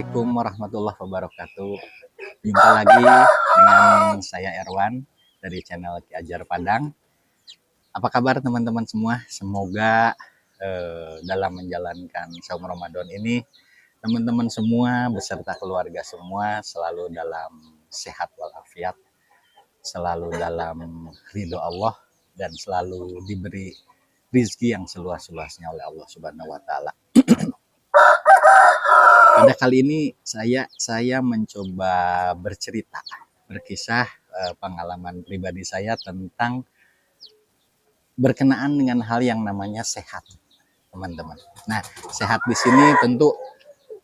Assalamualaikum warahmatullahi wabarakatuh. Jumpa lagi dengan saya Erwan dari channel Ki Ajar Padang. Apa kabar teman-teman semua? Semoga dalam menjalankan saum Ramadan ini teman-teman semua beserta keluarga semua selalu dalam sehat walafiat, selalu dalam ridho Allah dan selalu diberi rizki yang seluas-luasnya oleh Allah Subhanahu wa taala. Pada kali ini saya mencoba berkisah pengalaman pribadi saya tentang berkenaan dengan hal yang namanya sehat, teman-teman. Nah, sehat di sini tentu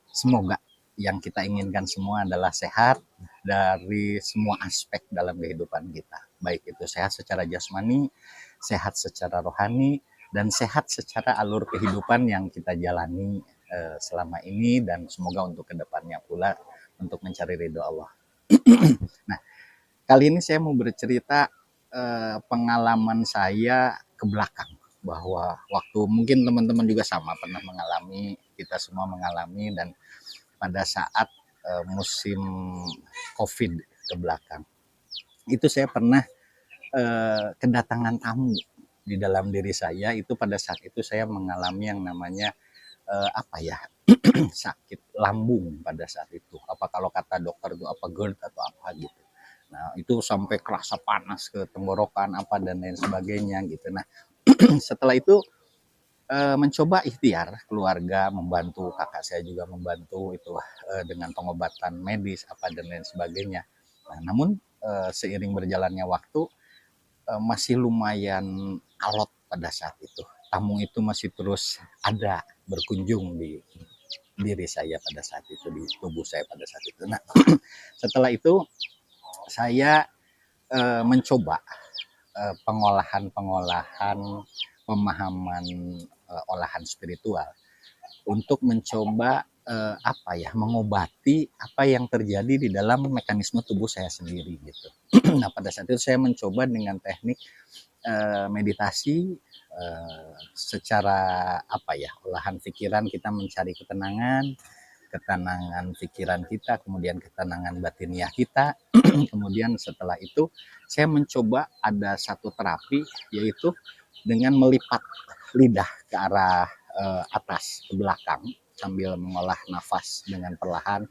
semoga yang kita inginkan semua adalah sehat dari semua aspek dalam kehidupan kita. Baik itu sehat secara jasmani, sehat secara rohani, dan sehat secara alur kehidupan yang kita jalani selama ini, dan semoga untuk kedepannya pula untuk mencari ridho Allah. Nah, kali ini saya mau bercerita pengalaman saya ke belakang, bahwa waktu mungkin teman-teman juga sama pernah mengalami, kita semua mengalami, dan pada saat musim COVID ke belakang itu saya pernah kedatangan tamu di dalam diri saya. Itu pada saat itu saya mengalami yang namanya sakit lambung pada saat itu. Apa kalau kata dokter itu apa GERD atau apa gitu. Nah, itu sampai kerasa panas ke tenggorokan apa dan lain sebagainya gitu. Nah, setelah itu mencoba ikhtiar keluarga membantu, kakak saya juga membantu itu dengan pengobatan medis apa dan lain sebagainya. Nah, namun seiring berjalannya waktu masih lumayan alot pada saat itu. Tamu itu masih terus ada berkunjung di diri saya pada saat itu, di tubuh saya pada saat itu. Nah, setelah itu saya mencoba pengolahan pemahaman olahan spiritual untuk mencoba mengobati apa yang terjadi di dalam mekanisme tubuh saya sendiri gitu. Nah, pada saat itu saya mencoba dengan teknik meditasi, secara olahan pikiran kita mencari ketenangan pikiran kita, kemudian ketenangan batiniah kita. Kemudian setelah itu saya mencoba ada satu terapi, yaitu dengan melipat lidah ke arah atas ke belakang sambil mengolah nafas dengan perlahan.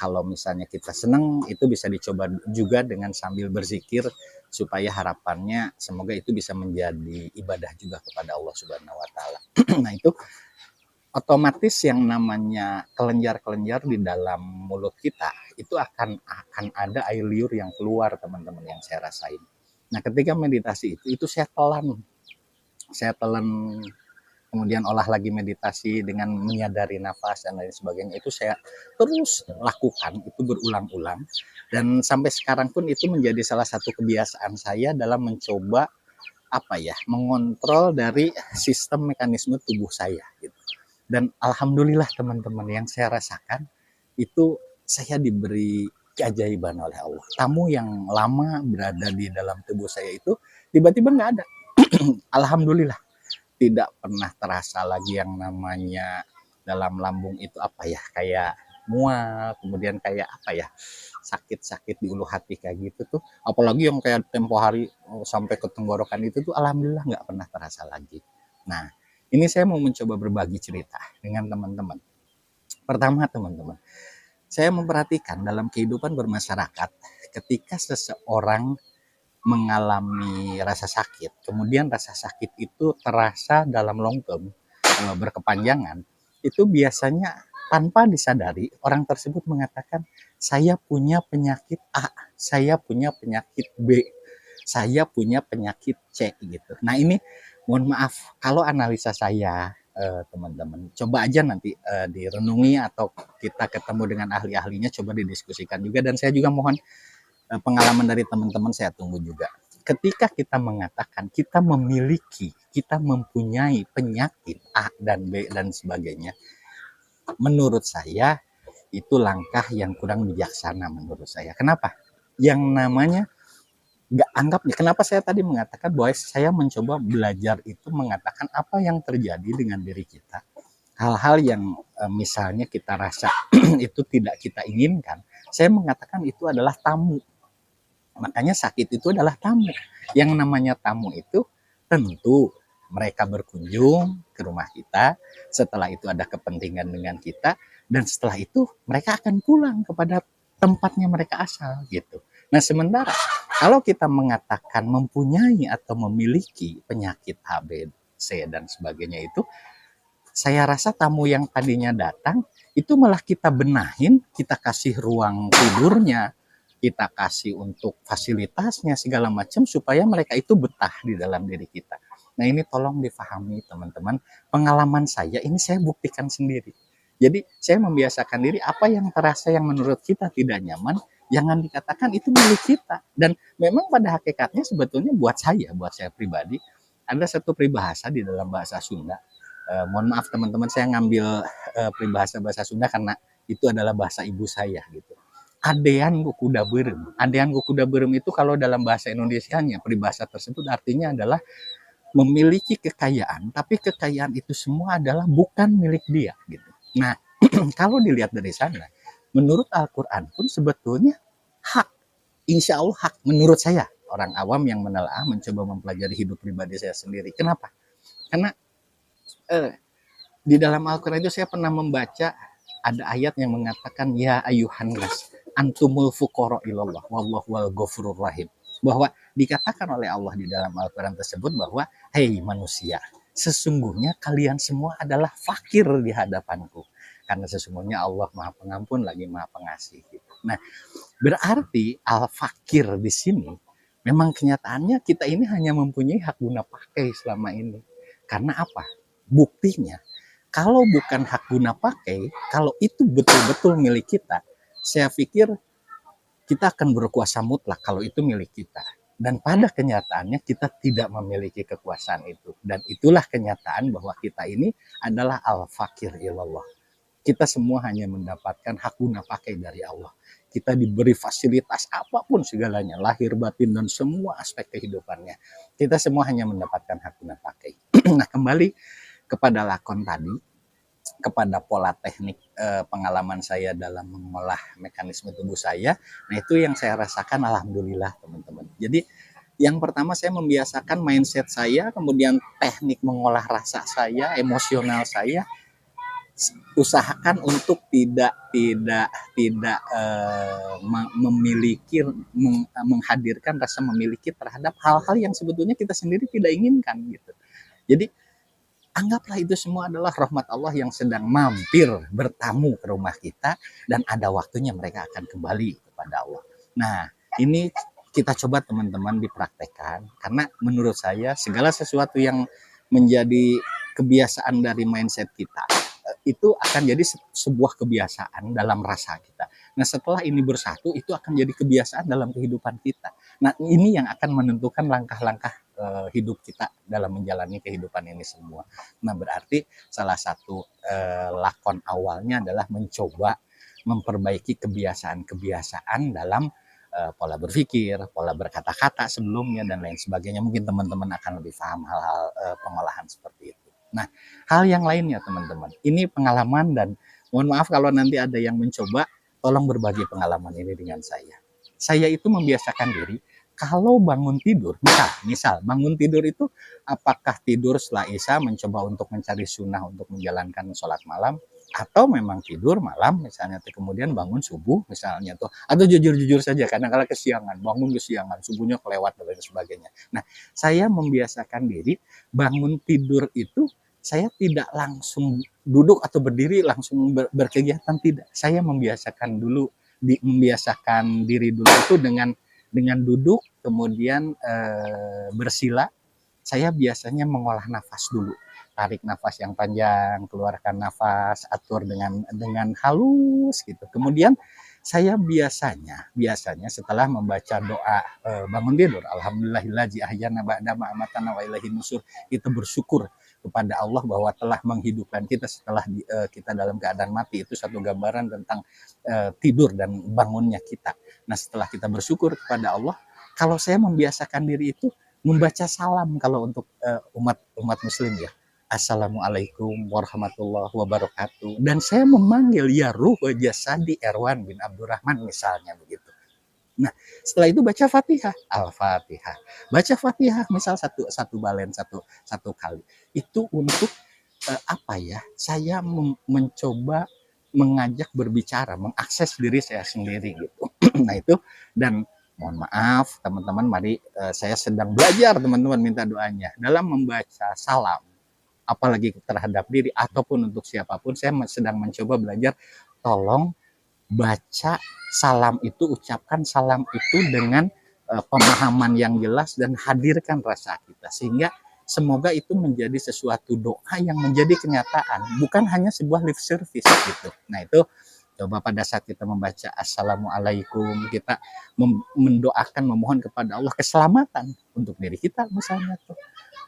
Kalau misalnya kita senang, itu bisa dicoba juga dengan sambil berzikir, supaya harapannya semoga itu bisa menjadi ibadah juga kepada Allah Subhanahu wa taala. Nah, itu otomatis yang namanya kelenjar-kelenjar di dalam mulut kita itu akan ada air liur yang keluar, teman-teman, yang saya rasain. Nah, ketika meditasi itu saya telan, kemudian olah lagi meditasi dengan menyadari nafas dan lain sebagainya. Itu saya terus lakukan itu berulang-ulang, dan sampai sekarang pun itu menjadi salah satu kebiasaan saya dalam mencoba mengontrol dari sistem mekanisme tubuh saya gitu. Dan alhamdulillah teman-teman, yang saya rasakan itu saya diberi keajaiban oleh Allah. Tamu yang lama berada di dalam tubuh saya itu tiba-tiba nggak ada. Alhamdulillah, tidak pernah terasa lagi yang namanya dalam lambung itu kayak mual, kemudian kayak sakit-sakit di ulu hati kayak gitu tuh. Apalagi yang kayak tempo hari sampai ke tenggorokan itu tuh alhamdulillah nggak pernah terasa lagi. Nah, ini saya mau mencoba berbagi cerita dengan teman-teman. Pertama, teman-teman, saya memperhatikan dalam kehidupan bermasyarakat, ketika seseorang mengalami rasa sakit, kemudian rasa sakit itu terasa dalam long term, berkepanjangan, itu biasanya tanpa disadari orang tersebut mengatakan, saya punya penyakit A, saya punya penyakit B, saya punya penyakit C gitu. Nah, ini mohon maaf kalau analisa saya, teman-teman, coba aja nanti direnungi, atau kita ketemu dengan ahli-ahlinya, coba didiskusikan juga. Dan saya juga mohon pengalaman dari teman-teman saya tunggu juga. Ketika kita mengatakan kita mempunyai penyakit A dan B dan sebagainya, menurut saya itu langkah yang kurang bijaksana menurut saya. Kenapa? Yang namanya kenapa saya tadi mengatakan bahwa saya mencoba belajar itu mengatakan apa yang terjadi dengan diri kita. hal-hal yang misalnya kita rasa itu tidak kita inginkan, saya mengatakan itu adalah tamu. Makanya sakit itu adalah tamu. Yang namanya tamu itu tentu mereka berkunjung ke rumah kita, setelah itu ada kepentingan dengan kita, dan setelah itu mereka akan pulang kepada tempatnya mereka asal gitu. Nah, sementara kalau kita mengatakan mempunyai atau memiliki penyakit A, B, C dan sebagainya itu, saya rasa tamu yang tadinya datang itu malah kita benahin, kita kasih ruang tidurnya, kita kasih untuk fasilitasnya segala macam supaya mereka itu betah di dalam diri kita. Nah, ini tolong difahami teman-teman. Pengalaman saya ini saya buktikan sendiri. Jadi saya membiasakan diri apa yang terasa yang menurut kita tidak nyaman, jangan dikatakan itu milik kita. Dan memang pada hakikatnya sebetulnya buat saya pribadi, ada satu peribahasa di dalam bahasa Sunda. Mohon maaf teman-teman, saya ngambil peribahasa bahasa Sunda karena itu adalah bahasa ibu saya gitu. Adean kuda berem. Adean kuda berem itu kalau dalam bahasa Indonesianya peribahasa tersebut artinya adalah memiliki kekayaan, tapi kekayaan itu semua adalah bukan milik dia gitu. Nah, kalau dilihat dari sana, menurut Al-Quran pun sebetulnya hak, insya Allah hak menurut saya, orang awam yang menelaah mencoba mempelajari hidup pribadi saya sendiri. Kenapa? Karena di dalam Al-Quran itu saya pernah membaca ada ayat yang mengatakan ya ayuhan nas antumul fuqara ilallah wallahu wal ghafurur rahim, bahwa dikatakan oleh Allah di dalam Al-Quran tersebut bahwa hei manusia, sesungguhnya kalian semua adalah fakir di hadapanku karena sesungguhnya Allah Maha Pengampun lagi Maha Pengasih gitu. Nah, berarti al-fakir di sini memang kenyataannya kita ini hanya mempunyai hak guna pakai selama ini. Karena apa? Buktinya kalau bukan hak guna pakai, kalau itu betul-betul milik kita, saya pikir kita akan berkuasa mutlak kalau itu milik kita. Dan pada kenyataannya kita tidak memiliki kekuasaan itu. Dan itulah kenyataan bahwa kita ini adalah al-fakir ilallah. Kita semua hanya mendapatkan hak guna pakai dari Allah. Kita diberi fasilitas apapun segalanya, lahir, batin, dan semua aspek kehidupannya. Kita semua hanya mendapatkan hak guna pakai. Nah, kembali kepada lakon tadi, kepada pola teknik pengalaman saya dalam mengolah mekanisme tubuh saya. Nah, itu yang saya rasakan alhamdulillah teman-teman. Jadi yang pertama saya membiasakan mindset saya, kemudian teknik mengolah rasa saya, emosional saya, usahakan untuk tidak memiliki menghadirkan rasa memiliki terhadap hal-hal yang sebetulnya kita sendiri tidak inginkan gitu. Jadi anggaplah itu semua adalah rahmat Allah yang sedang mampir bertamu ke rumah kita dan ada waktunya mereka akan kembali kepada Allah. Nah, ini kita coba teman-teman dipraktekkan karena menurut saya segala sesuatu yang menjadi kebiasaan dari mindset kita itu akan jadi sebuah kebiasaan dalam rasa kita. Nah, setelah ini bersatu itu akan jadi kebiasaan dalam kehidupan kita. Nah, ini yang akan menentukan langkah-langkah hidup kita dalam menjalani kehidupan ini semua. Nah, berarti salah satu lakon awalnya adalah mencoba memperbaiki kebiasaan-kebiasaan dalam pola berpikir, pola berkata-kata sebelumnya dan lain sebagainya. Mungkin teman-teman akan lebih paham hal-hal pengolahan seperti itu. Nah, hal yang lainnya teman-teman, ini pengalaman dan mohon maaf kalau nanti ada yang mencoba, tolong berbagi pengalaman ini dengan saya. Saya itu membiasakan diri kalau bangun tidur, misal bangun tidur itu apakah tidur setelah Isya mencoba untuk mencari sunnah untuk menjalankan sholat malam, atau memang tidur malam misalnya kemudian bangun subuh misalnya tuh, atau jujur-jujur saja kadang-kala kesiangan, bangun kesiangan, subuhnya kelewat dan lain sebagainya. Nah, saya membiasakan diri bangun tidur itu saya tidak langsung duduk atau berdiri langsung berkegiatan, tidak. Saya membiasakan diri dulu itu dengan duduk kemudian bersila. Saya biasanya mengolah nafas dulu, tarik nafas yang panjang, keluarkan nafas, atur dengan halus gitu. Kemudian saya biasanya setelah membaca doa bangun tidur, alhamdulillahillazi ahyana ba'da ma amatana wa ilaihin nusur, kita bersyukur kepada Allah bahwa telah menghidupkan kita setelah kita dalam keadaan mati. Itu satu gambaran tentang tidur dan bangunnya kita. Nah, setelah kita bersyukur kepada Allah, kalau saya membiasakan diri itu membaca salam kalau untuk umat muslim ya. Assalamualaikum warahmatullahi wabarakatuh. Dan saya memanggil ya ruh wa jasadi Erwan bin Abdurrahman misalnya begitu. Nah, setelah itu baca Fatihah, Al-Fatihah. Baca Fatihah misal satu satu balen satu satu kali. Itu untuk apa ya? Saya mencoba mengajak berbicara, mengakses diri saya sendiri gitu. Nah, itu dan mohon maaf teman-teman, mari saya sedang belajar teman-teman minta doanya dalam membaca salam apalagi terhadap diri ataupun untuk siapapun saya sedang mencoba belajar tolong baca salam itu, ucapkan salam itu dengan pemahaman yang jelas dan hadirkan rasa kita sehingga semoga itu menjadi sesuatu doa yang menjadi kenyataan, bukan hanya sebuah lip service gitu. Nah, itu coba pada saat kita membaca Assalamualaikum, kita mendoakan, memohon kepada Allah keselamatan untuk diri kita misalnya tuh.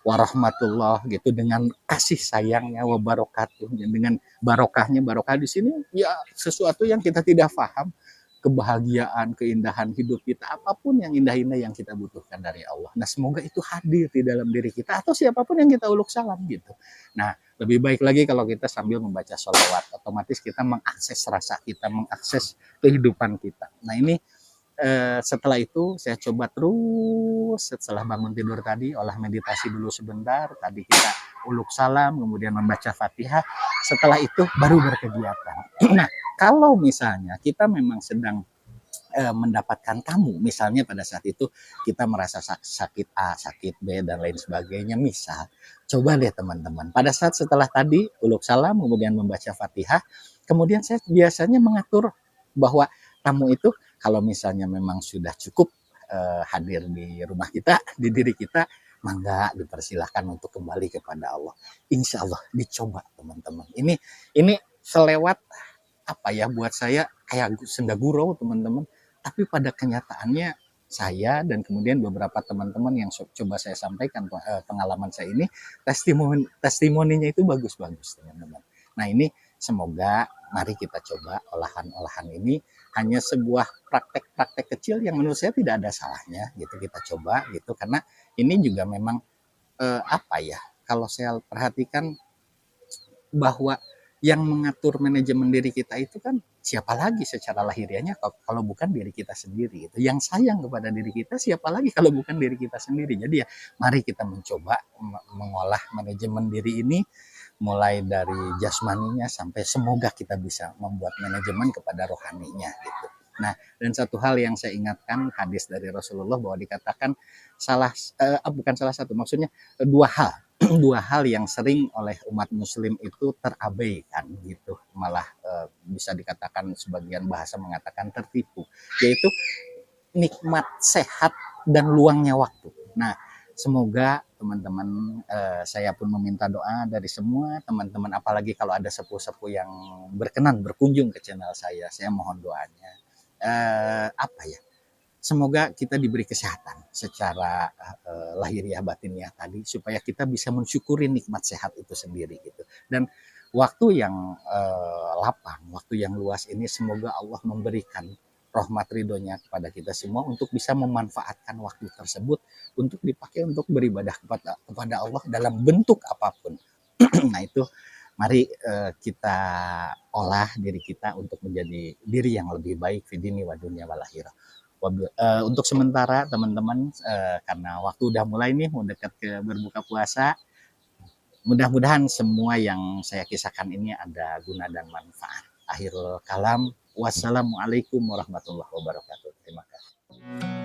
Warahmatullah gitu dengan kasih sayangnya wabarakatuh dengan barokahnya, barokah di sini ya sesuatu yang kita tidak paham, kebahagiaan, keindahan hidup kita, apapun yang indah-indah yang kita butuhkan dari Allah. Nah, semoga itu hadir di dalam diri kita atau siapapun yang kita uluk salam gitu. Nah, lebih baik lagi kalau kita sambil membaca sholawat, otomatis kita mengakses rasa kita, mengakses kehidupan kita. Nah, ini setelah itu saya coba terus setelah bangun tidur tadi olah meditasi dulu sebentar, tadi kita uluk salam, kemudian membaca Fatihah, setelah itu baru berkegiatan. Nah, kalau misalnya kita memang sedang mendapatkan tamu, misalnya pada saat itu kita merasa sakit A, sakit B, dan lain sebagainya, misal, coba deh teman-teman, pada saat setelah tadi uluk salam, kemudian membaca Fatihah, kemudian saya biasanya mengatur bahwa tamu itu kalau misalnya memang sudah cukup hadir di rumah kita, di diri kita, mangga dipersilahkan untuk kembali kepada Allah. Insya Allah dicoba teman-teman. Ini selewat apa ya buat saya kayak senda gurau teman-teman. Tapi pada kenyataannya saya dan kemudian beberapa teman-teman yang coba saya sampaikan pengalaman saya ini testimoninya itu bagus-bagus teman-teman. Nah, ini semoga mari kita coba olahan-olahan ini hanya sebuah praktek-praktek kecil yang menurut saya tidak ada salahnya gitu kita coba gitu karena ini juga memang apa ya kalau saya perhatikan bahwa yang mengatur manajemen diri kita itu kan siapa lagi secara lahiriahnya kalau bukan diri kita sendiri gitu. Yang sayang kepada diri kita siapa lagi kalau bukan diri kita sendiri. Jadi ya mari kita mencoba mengolah manajemen diri ini mulai dari jasmaninya sampai semoga kita bisa membuat manajemen kepada rohaninya gitu. Nah, dan satu hal yang saya ingatkan hadis dari Rasulullah bahwa dikatakan bukan salah satu, maksudnya dua hal dua hal yang sering oleh umat muslim itu terabaikan gitu, malah bisa dikatakan sebagian bahasa mengatakan tertipu, yaitu nikmat sehat dan luangnya waktu. Nah, semoga teman-teman saya pun meminta doa dari semua teman-teman, apalagi kalau ada sepuh-sepuh yang berkenan berkunjung ke channel saya mohon doanya apa ya, semoga kita diberi kesehatan secara lahiriah batiniah tadi supaya kita bisa mensyukuri nikmat sehat itu sendiri gitu. Dan waktu yang lapang, waktu yang luas ini semoga Allah memberikan rahmat ridhonya kepada kita semua untuk bisa memanfaatkan waktu tersebut untuk dipakai untuk beribadah kepada Allah dalam bentuk apapun. Nah, itu mari kita olah diri kita untuk menjadi diri yang lebih baik fidini wa dunya wal akhirah. Untuk sementara teman-teman karena waktu udah mulai nih mau dekat ke berbuka puasa, mudah-mudahan semua yang saya kisahkan ini ada guna dan manfaat. Akhirul kalam, wassalamualaikum warahmatullahi wabarakatuh. Terima kasih.